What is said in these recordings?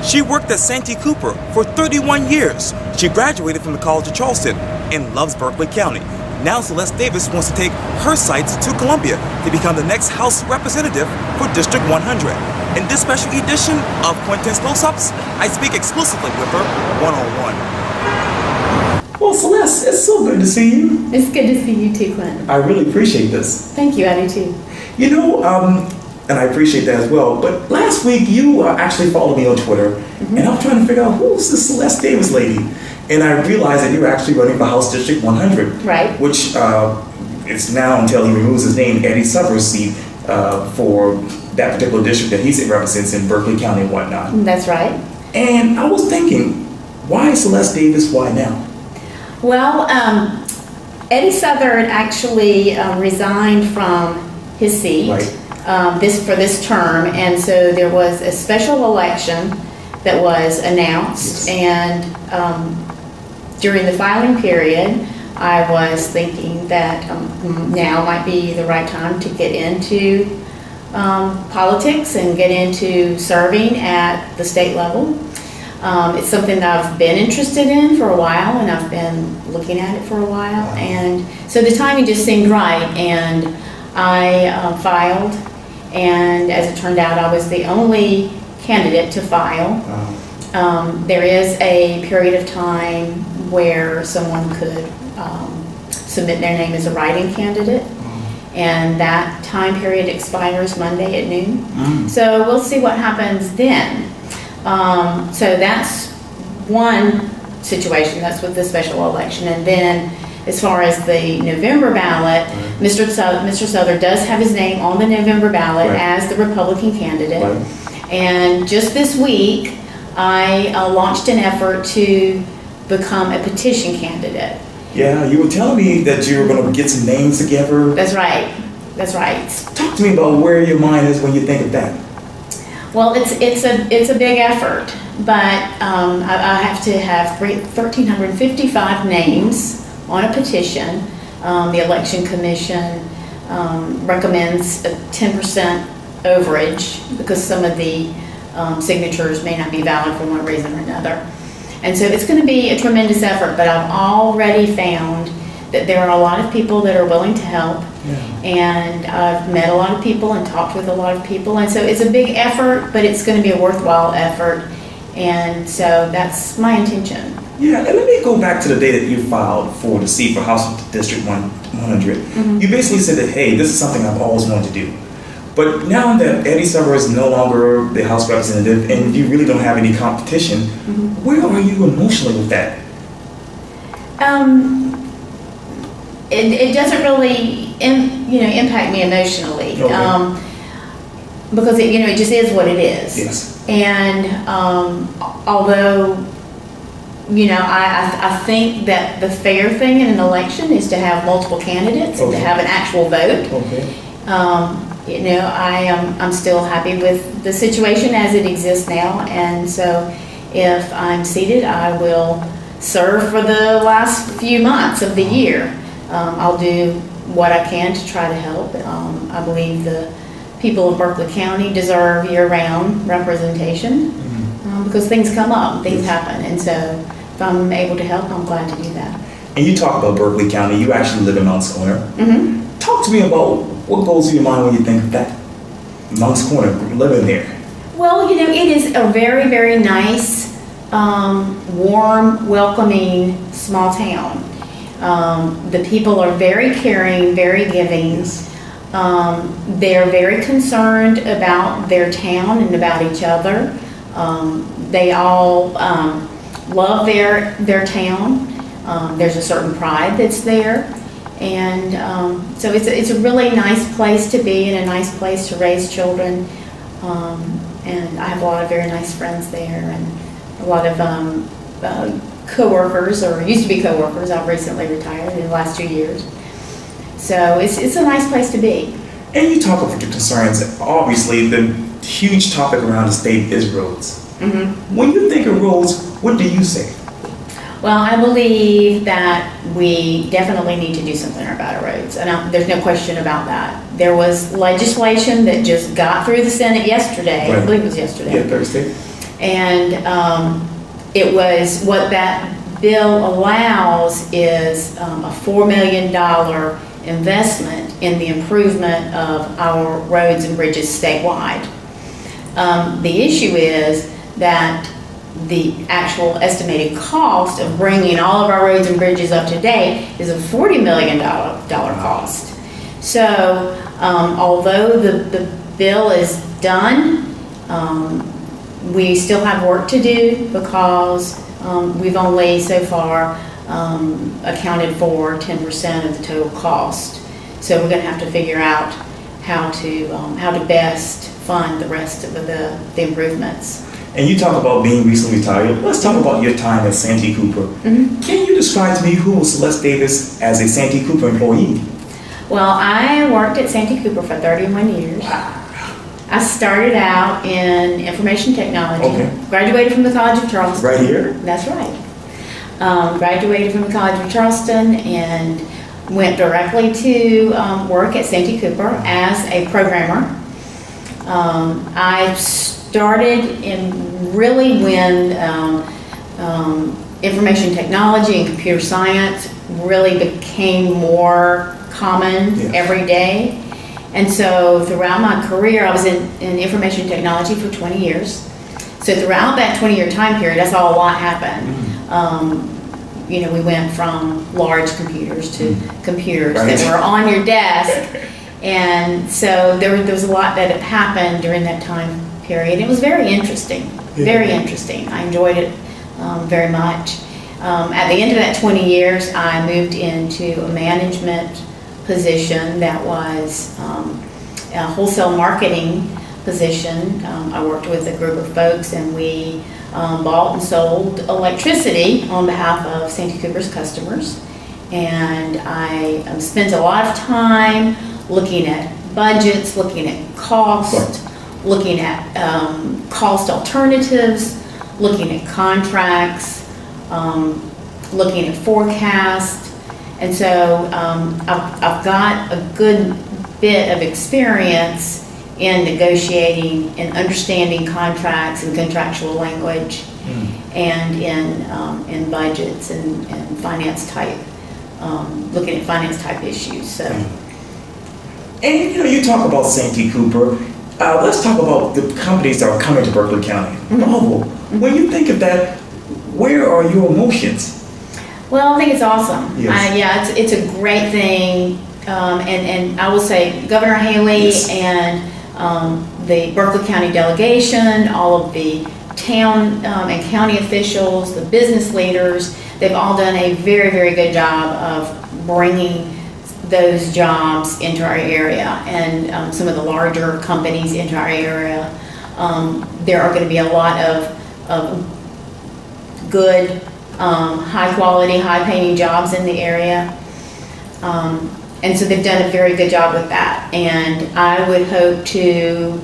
She worked at Santee Cooper for 31 years. She graduated from the College of Charleston and loves Berkeley County. Now Sylleste Davis wants to take her sights to Columbia to become the next House Representative for District 100. In this special edition of Quintin's Close-Ups, I speak exclusively with her one-on-one. Well, Sylleste, it's so good to see you. It's good to see you too, Quintin. I really appreciate this. Thank you, I do too. You know, and I appreciate that as well, but last week you actually followed me on Twitter, and I was trying to figure out who's this Sylleste Davis lady, and I realized that you were actually running for House District 100. Right. Which it's now, until he removes his name, Eddie Suffer's seat for that particular district that he represents in Berkeley County and whatnot. That's right. And I was thinking, why Sylleste Davis, why now? Well, Eddie Southern actually resigned from his seat. Right. For this term, and so there was a special election that was announced, Yes. and during the filing period, I was thinking that now might be the right time to get into politics and get into serving at the state level. It's something that I've been interested in for a while, and I've been looking at it for a while, and so the timing just seemed right, and I filed. And as it turned out, I was the only candidate to file. There is a period of time where someone could submit their name as a write-in candidate, and that time period expires Monday at noon. So we'll see what happens then. So that's one situation, that's with the special election. And then as far as the November ballot, Mr. Souther does have his name on the November ballot as the Republican candidate. And just this week, I launched an effort to become a petition candidate. Yeah, you were telling me that you were going to get some names together. That's right. That's right. Talk to me about where your mind is when you think of that. Well, it's a big effort, but I have to have 1,355 names on a petition. The Election Commission recommends a 10% overage because some of the signatures may not be valid for one reason or another. And so it's going to be a tremendous effort, but I've already found that there are a lot of people that are willing to help. And I've met a lot of people and talked with a lot of people, and so it's a big effort, but it's going to be a worthwhile effort, and so that's my intention. Yeah, and let me go back to the day that you filed for the seat for House District 100. You basically said that, hey, this is something I've always wanted to do. But now that Eddie Suffer is no longer the House representative and you really don't have any competition, where are you emotionally with that? It doesn't really impact me emotionally, because it just is what it is. Yes. And although I think that the fair thing in an election is to have multiple candidates and to have an actual vote. I'm still happy with the situation as it exists now, and so if I'm seated, I will serve for the last few months of the year. I'll do what I can to try to help. I believe the people of Berkeley County deserve year-round representation because things come up, things happen, and so if I'm able to help, I'm glad to do that. And you talk about Berkeley County, you actually live in Moncks Corner. Talk to me about what goes through your mind when you think of that, Moncks Corner, living there. Well, it is a very, very nice, warm, welcoming, small town. The people are very caring, very giving. They're very concerned about their town and about each other. They all love their town. There's a certain pride that's there. And so it's a really nice place to be and a nice place to raise children. And I have a lot of very nice friends there and a lot of co-workers, or used to be co-workers. I've recently retired in the last 2 years. So it's a nice place to be. And you talk about your concerns. Obviously, the huge topic around the state is roads. When you think of roads, what do you say? Well, I believe that we definitely need to do something about our roads, and there's no question about that. There was legislation that just got through the Senate yesterday, I believe it was yesterday. Yeah, Thursday. And it was, what that bill allows is a $4 million investment in the improvement of our roads and bridges statewide. The issue is that the actual estimated cost of bringing all of our roads and bridges up to date is a $40 million cost. So although the bill is done, we still have work to do because we've only so far accounted for 10% of the total cost. So we're going to have to figure out how to best fund the rest of the improvements. And you talk about being recently retired. Let's talk about your time at Santee Cooper. Mm-hmm. Can you describe to me who was Sylleste Davis as a Santee Cooper employee? Well, I worked at Santee Cooper for 31 years. Wow. I started out in information technology. Okay. Graduated from the College of Charleston. Right here? That's right. Graduated from the College of Charleston and went directly to work at Santee Cooper as a programmer. I started in really when information technology and computer science really became more common every day. And so throughout my career, I was in information technology for 20 years. So throughout that 20-year time period, I saw a lot happen. We went from large computers to computers that were on your desk. And so there was a lot that had happened during that time period. It was very interesting, very interesting. I enjoyed it very much. At the end of that 20 years, I moved into a management position that was a wholesale marketing position. I worked with a group of folks and we bought and sold electricity on behalf of Santee Cooper's customers. And I spent a lot of time looking at budgets, looking at cost, looking at cost alternatives, looking at contracts, looking at forecasts. And so I've got a good bit of experience in negotiating and understanding contracts and contractual language and in budgets and finance type, looking at finance type issues. So. And you talk about Santee Cooper. Let's talk about the companies that are coming to Berkeley County. Novel. When you think of that, where are your emotions? Well, I think it's awesome. Yes. It's a great thing, and I will say Governor Haley and the Berkeley County delegation, all of the town and county officials, the business leaders, they've all done a very, very good job of bringing those jobs into our area and some of the larger companies into our area. There are going to be a lot of good, high quality, high paying jobs in the area. And so they've done a very good job with that. And I would hope to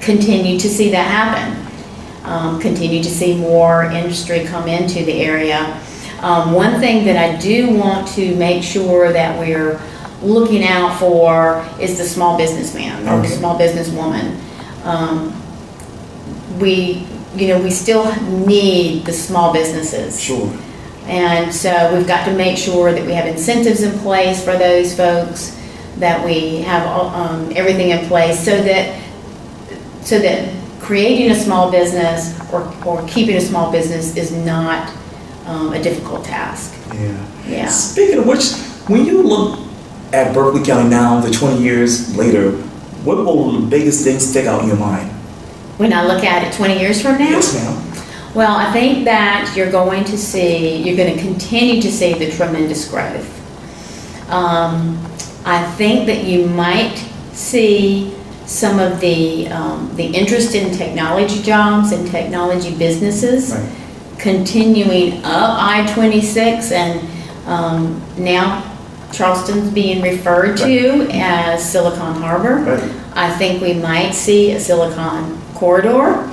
continue to see that happen. Continue to see more industry come into the area. One thing that I do want to make sure that we're looking out for is the small businessman or the small businesswoman. We still need the small businesses. Sure. And so we've got to make sure that we have incentives in place for those folks, that we have everything in place so that creating a small business or keeping a small business is not a difficult task. Yeah. Speaking of which, when you look at Berkeley County now, the 20 years later, what will the biggest things stick out in your mind? When I look at it 20 years from now? Yes, ma'am. Well, I think that you're going to continue to see the tremendous growth. I think that you might see some of the interest in technology jobs and technology businesses continuing up I-26, and now Charleston's being referred to as Silicon Harbor. I think we might see a Silicon Corridor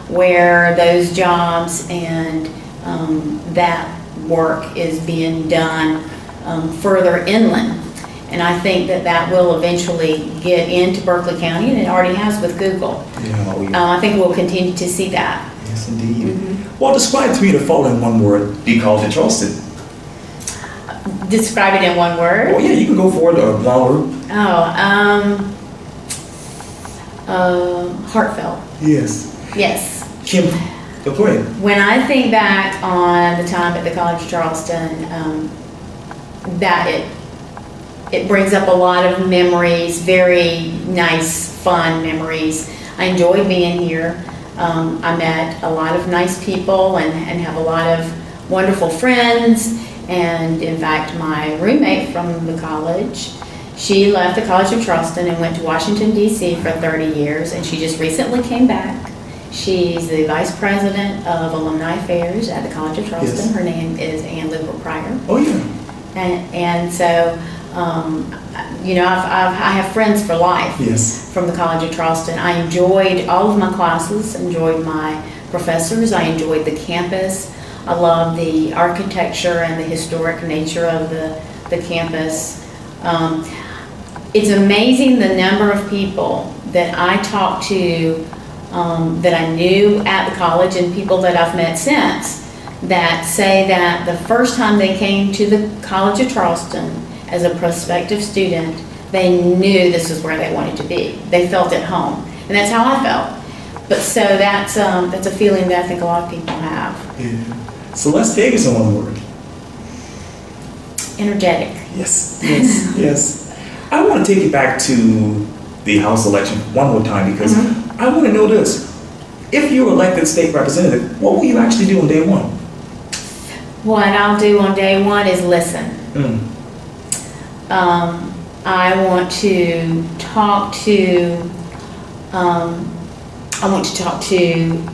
where those jobs and that work is being done further inland. And I think that that will eventually get into Berkeley County, and it already has with Google. Yeah, oh, yeah. I think we'll continue to see that. Yes, indeed. Well, describe to me the following in one word, the College of Charleston. Describe it in one word. Oh, yeah, you can go for it, one word. Heartfelt. Yes. Yes. Kim, go ahead. When I think back on the time at the College of Charleston, that it brings up a lot of memories, very nice, fun memories. I enjoyed being here. I met a lot of nice people and have a lot of wonderful friends. And in fact, my roommate from the college, she left the College of Charleston and went to Washington, D.C. for 30 years, and she just recently came back. She's the Vice President of Alumni Affairs at the College of Charleston. Yes. Her name is Ann Luper Pryor. Oh, yeah. And so, you know, I have friends for life. Yes. From the College of Charleston. I enjoyed all of my classes, enjoyed my professors, I enjoyed the campus. I love the architecture and the historic nature of the campus. It's amazing the number of people that I talked to, that I knew at the college, and people that I've met since, that say that the first time they came to the College of Charleston as a prospective student, they knew this is where they wanted to be. They felt at home, and that's how I felt. But so that's a feeling that I think a lot of people have. Yeah. Sylleste Davis in one word. Energetic. Yes, yes, yes. I want to take you back to the House election one more time, because I want to know this. If you were elected state representative, what will you actually do on day one? What I'll do on day one is listen. I want to talk to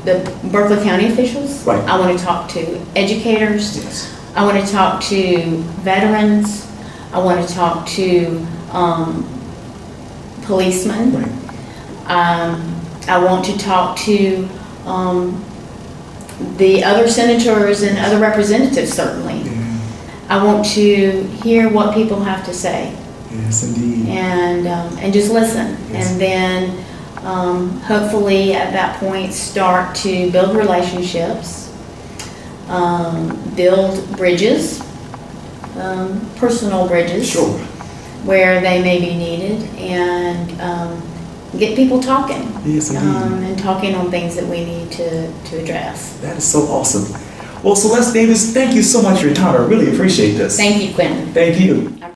the Berkeley County officials. Right. I want to talk to educators. Yes. I want to talk to veterans. I want to talk to policemen. Right. I want to talk to the other senators and other representatives, certainly. Yeah. I want to hear what people have to say. Yes, indeed. And just listen. Yes. And then hopefully at that point start to build relationships, build bridges, personal bridges. Sure. Where they may be needed, and get people talking. Yes, indeed. And talking on things that we need to address. That is so awesome. Well, Sylleste Davis, thank you so much for your time. I really appreciate this. Thank you, Quintin. Thank you.